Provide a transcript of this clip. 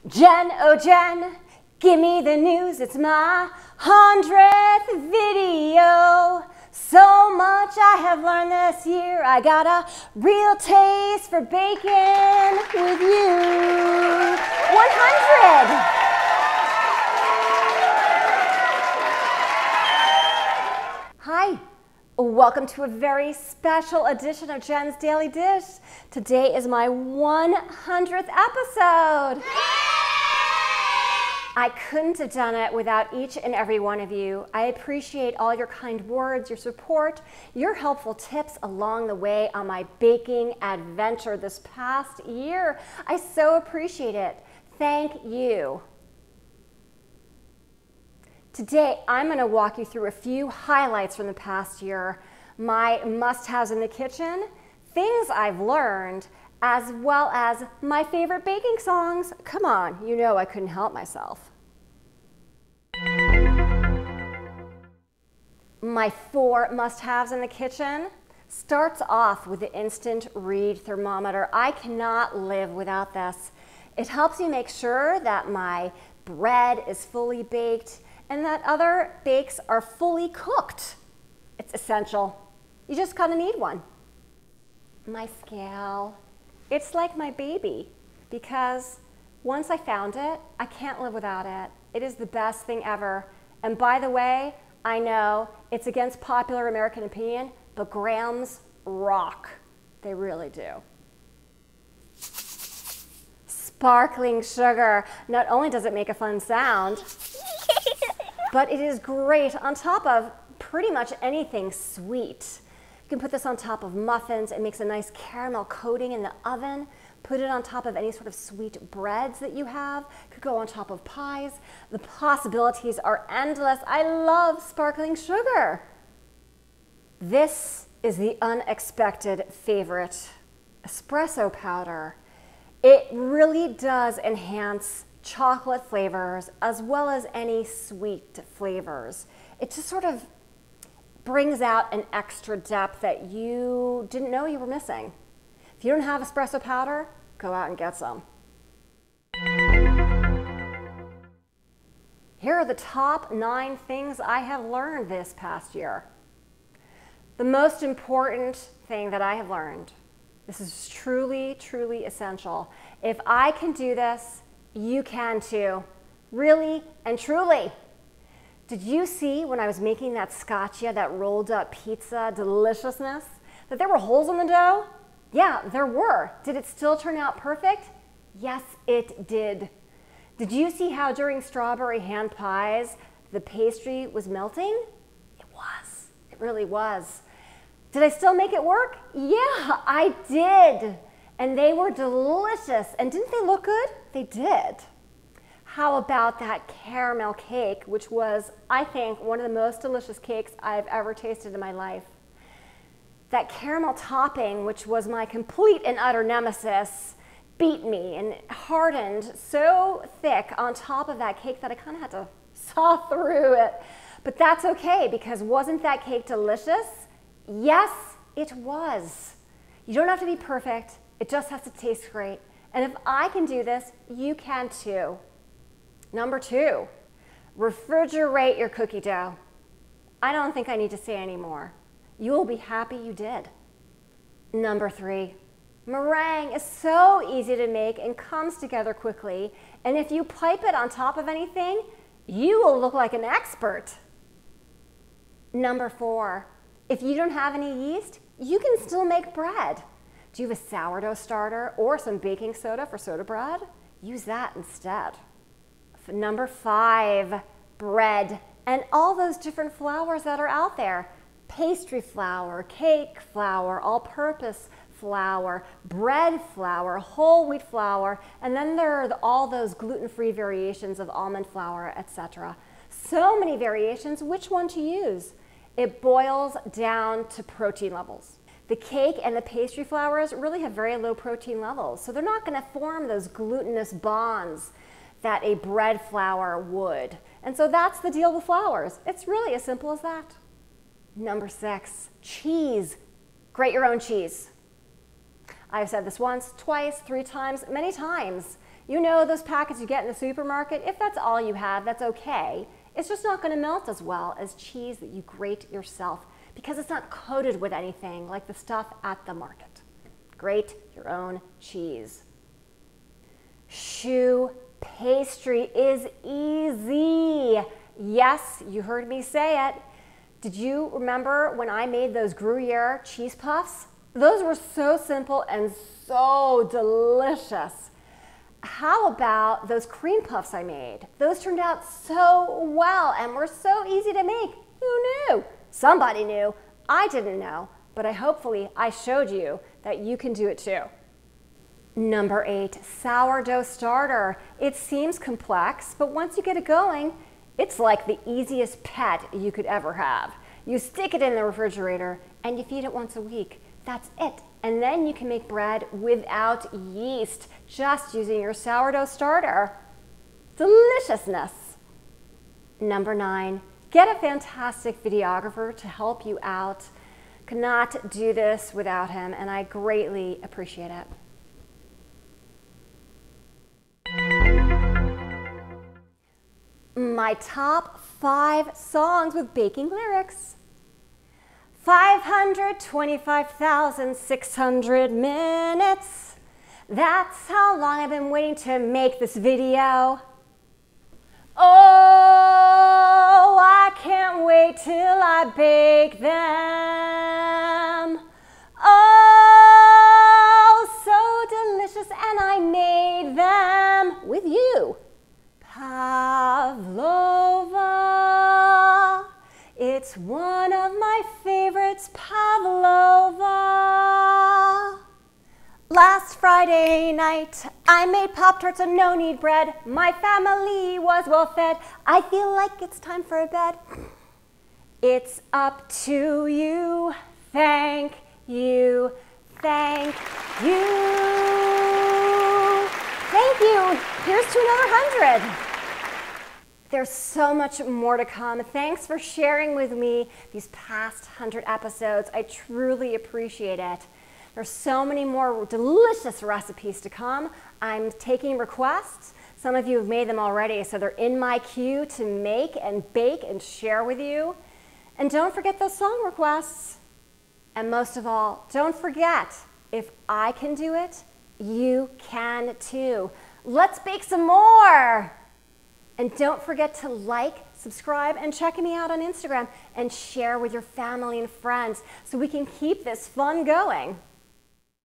Jen, oh Jen, give me the news, it's my 100th video. So much I have learned this year, I got a real taste for bacon with you. 100! Hi, welcome to a very special edition of Jen's Daily Dish. Today is my 100th episode. I couldn't have done it without each and every one of you. I appreciate all your kind words, your support, your helpful tips along the way on my baking adventure this past year. I so appreciate it. Thank you. Today, I'm going to walk you through a few highlights from the past year, my must-haves in the kitchen, things I've learned, as well as my favorite baking songs. Come on, you know I couldn't help myself. My 4 must-haves in the kitchen starts off with the instant read thermometer. I cannot live without this. It helps me make sure that my bread is fully baked and that other bakes are fully cooked. It's essential. You just kind of need one. My scale. It's like my baby because once I found it, I can't live without it. It is the best thing ever. And by the way, I know it's against popular American opinion, but grams rock. They really do. Sparkling sugar. Not only does it make a fun sound, but it is great on top of pretty much anything sweet. You can put this on top of muffins. It makes a nice caramel coating in the oven. Put it on top of any sort of sweet breads that you have. Could go on top of pies. The possibilities are endless. I love sparkling sugar. This is the unexpected favorite, espresso powder. It really does enhance chocolate flavors as well as any sweet flavors. It just sort of brings out an extra depth that you didn't know you were missing. If you don't have espresso powder, go out and get some. Here are the top 9 things I have learned this past year. The most important thing that I have learned, this is truly, truly essential. If I can do this, you can too. Really and truly. Did you see when I was making that scotcha, that rolled up pizza deliciousness, that there were holes in the dough? Yeah, there were. Did it still turn out perfect? Yes, it did. Did you see how during strawberry hand pies, the pastry was melting? It was. It really was. Did I still make it work? Yeah, I did. And they were delicious. And didn't they look good? They did. How about that caramel cake, which was, I think, one of the most delicious cakes I've ever tasted in my life. That caramel topping, which was my complete and utter nemesis, beat me and hardened so thick on top of that cake that I kind of had to saw through it. But that's okay, because wasn't that cake delicious? Yes, it was. You don't have to be perfect. It just has to taste great. And if I can do this, you can too. Number 2, refrigerate your cookie dough. I don't think I need to say any more. You will be happy you did. Number 3, meringue is so easy to make and comes together quickly. And if you pipe it on top of anything, you will look like an expert. Number 4, if you don't have any yeast, you can still make bread. Do you have a sourdough starter or some baking soda for soda bread? Use that instead. Number 5, bread and all those different flours that are out there. Pastry flour, cake flour, all-purpose flour, bread flour, whole wheat flour, and then there are all those gluten-free variations of almond flour, etc. So many variations, which one to use? It boils down to protein levels. The cake and the pastry flours really have very low protein levels, so they're not going to form those glutinous bonds that a bread flour would. And so that's the deal with flours. It's really as simple as that. Number 6, cheese. Grate your own cheese. I've said this once, twice, 3 times, many times. You know those packets you get in the supermarket? If that's all you have, that's okay. It's just not going to melt as well as cheese that you grate yourself because it's not coated with anything like the stuff at the market. Grate your own cheese. Choux pastry is easy. Yes, you heard me say it. Did you remember when I made those Gruyere cheese puffs? Those were so simple and so delicious. How about those cream puffs I made? Those turned out so well and were so easy to make. Who knew? Somebody knew. I didn't know, but hopefully I showed you that you can do it too. Number 8, sourdough starter. It seems complex, but once you get it going, it's like the easiest pet you could ever have. You stick it in the refrigerator and you feed it once a week. That's it. And then you can make bread without yeast, just using your sourdough starter. Deliciousness. Number 9, get a fantastic videographer to help you out. Could not do this without him, and I greatly appreciate it. My top 5 songs with baking lyrics. 525,600 minutes. That's how long I've been waiting to make this video. Oh, I can't wait till I bake them. Oh, so delicious, and I made them with you. Pavlova. It's one of my favorites, pavlova. Last Friday night, I made Pop-Tarts and no-knead bread. My family was well fed. I feel like it's time for bed. It's up to you. Thank you. Thank you. Thank you. Here's to another 100. There's so much more to come. Thanks for sharing with me these past 100 episodes. I truly appreciate it. There's so many more delicious recipes to come. I'm taking requests. Some of you have made them already, so they're in my queue to make and bake and share with you. And don't forget those song requests. And most of all, don't forget, if I can do it, you can too. Let's bake some more. And don't forget to like, subscribe, and check me out on Instagram and share with your family and friends so we can keep this fun going.